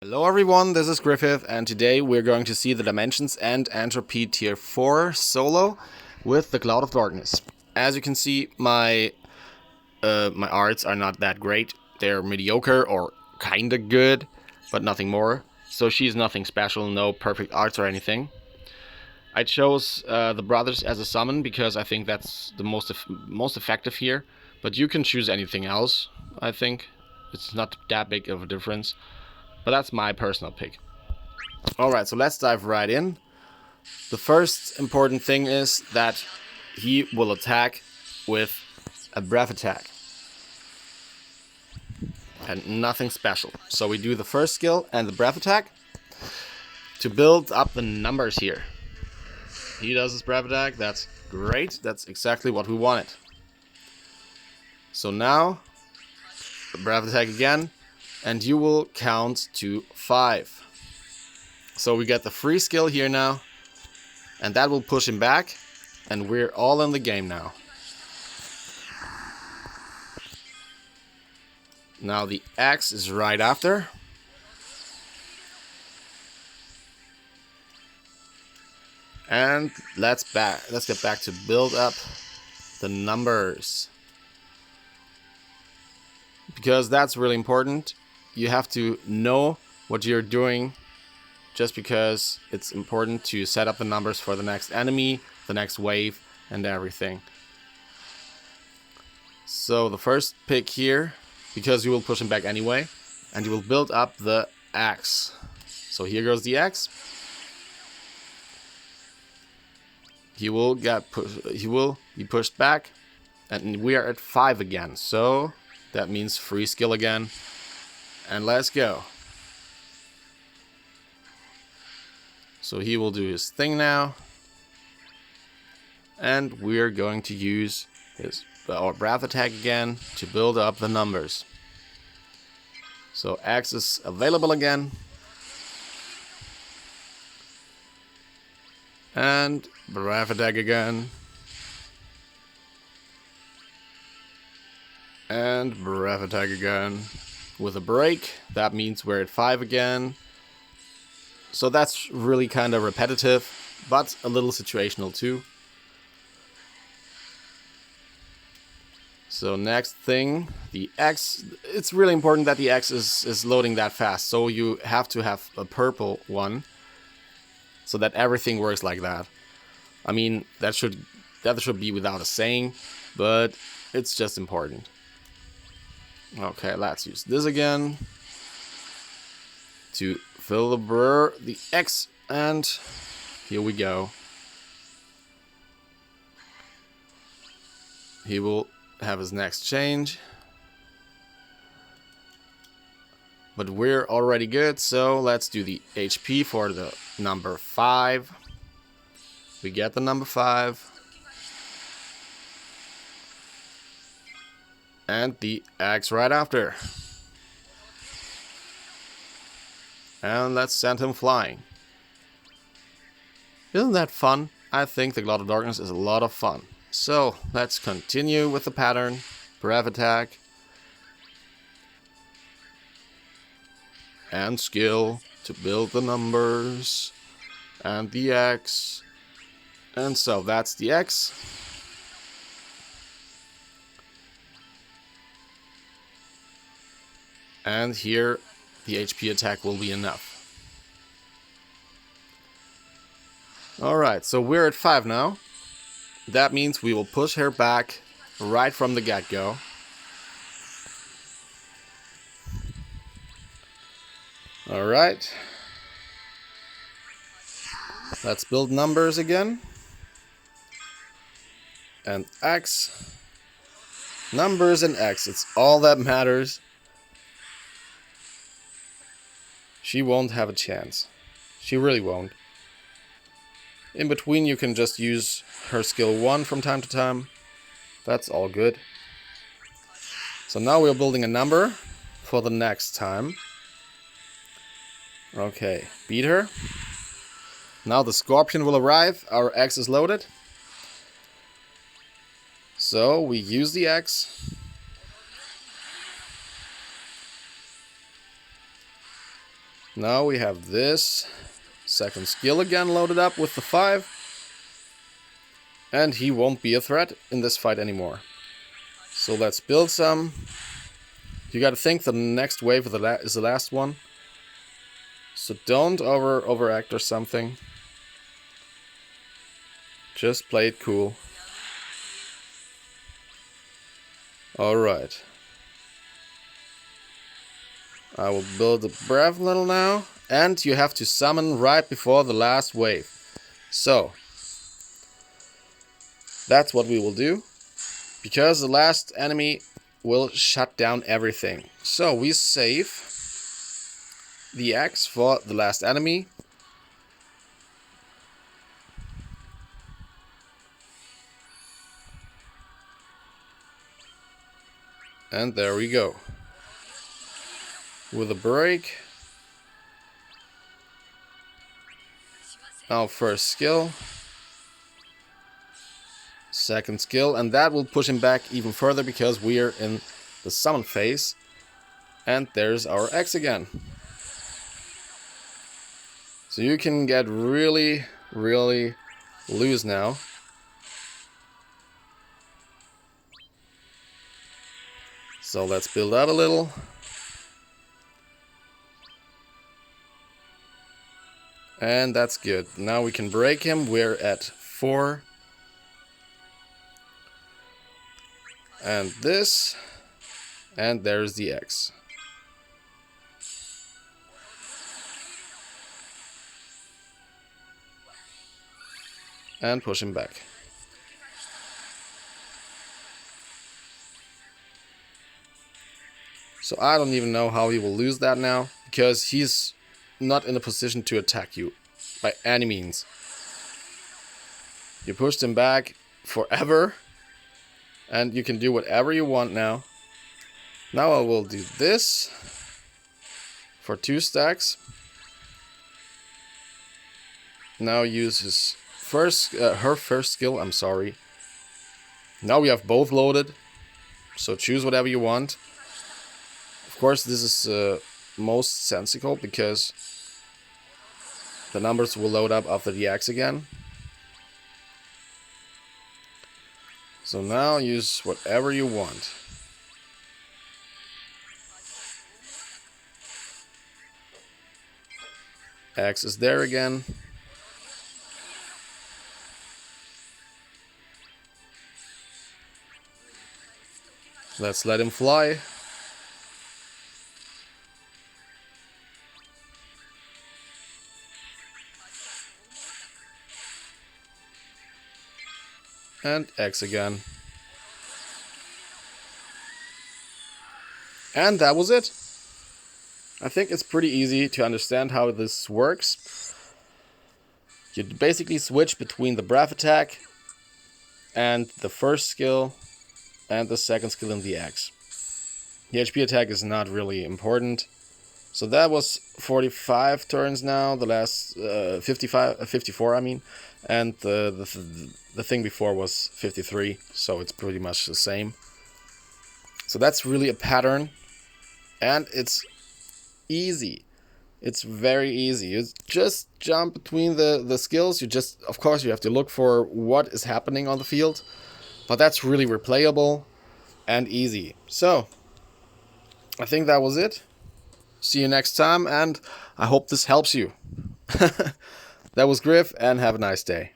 Hello everyone, this is Griffith, and today we're going to see the Dimensions and Entropy Tier 4 solo with the Cloud of Darkness. As you can see, my arts are not that great. They're mediocre or kinda good, but nothing more. So she's nothing special, no perfect arts or anything. I chose the brothers as a summon because I think that's the most effective here. But you can choose anything else, I think. It's not that big of a difference. But that's my personal pick. Alright, so let's dive right in. The first important thing is that he will attack with a breath attack. And nothing special. So we do the first skill and the breath attack to build up the numbers here. He does his breath attack, that's great, that's exactly what we wanted. So now, the breath attack again, and you will count to 5. So we get the free skill here now, and that will push him back, and we're all in the game now. Now the X is right after. And let's get back to build up the numbers. Because that's really important. You have to know what you're doing, just because it's important to set up the numbers for the next enemy, the next wave, and everything. So the first pick here, because you will push him back anyway, and you will build up the X. So here goes the X. He will be pushed back, and we are at 5 again. So that means free skill again. And let's go. So he will do his thing now. And we're going to use our breath attack again to build up the numbers. So X is available again. And breath attack again. And breath attack again. With a break, that means we're at 5 again. So that's really kind of repetitive, but a little situational too. So next thing, the X. It's really important that the X is loading that fast. So you have to have a purple one, so that everything works like that. I mean, that should be without a saying, but it's just important. Okay, let's use this again to fill the X, and here we go. He will have his next change. But we're already good, so let's do the HP for the number 5. We get the number 5. And the X right after. And let's send him flying. Isn't that fun? I think the Cloud of Darkness is a lot of fun. So let's continue with the pattern. Breath attack. And skill to build the numbers. And the X. And so that's the X. And here the HP attack will be enough. Alright, so we're at 5 now. That means we will push her back right from the get-go. Alright. Let's build numbers again. And X. Numbers and X, it's all that matters. She won't have a chance. She really won't. In between, you can just use her skill 1 from time to time. That's all good. So now we're building a number for the next time. Okay, beat her. Now the Scorpion will arrive. Our X is loaded. So we use the X. Now we have this second skill again loaded up with the 5. And he won't be a threat in this fight anymore. So let's build some. You gotta think the next wave is the last one. So don't overact or something. Just play it cool. Alright. I will build the breath little now. And you have to summon right before the last wave. So that's what we will do. Because the last enemy will shut down everything. So we save the X for the last enemy. And there we go. With a break. Our first skill. Second skill. And that will push him back even further because we are in the summon phase. And there's our X again. So you can get really, really loose now. So let's build out a little. And that's good. Now we can break him. We're at 4. And this. And there's the X. And push him back. So I don't even know how he will lose that now, because he's not in a position to attack you by any means. You pushed him back forever, and you can do whatever you want now. Now I will do this for 2 stacks. Now use his her first skill. I'm sorry. Now we have both loaded, so choose whatever you want. Of course, this is most sensical because the numbers will load up after the X again. So now use whatever you want. X is there again. Let's let him fly. And X again. And that was it. I think it's pretty easy to understand how this works. You basically switch between the breath attack and the first skill and the second skill in the X. The HP attack is not really important. So that was 45 turns now, the last 54 I mean, and the thing before was 53, so it's pretty much the same. So that's really a pattern, and it's easy. It's very easy. You just jump between the skills. Of course, you have to look for what is happening on the field, but that's really replayable and easy. So I think that was it. See you next time, and I hope this helps you. That was Griff, and have a nice day.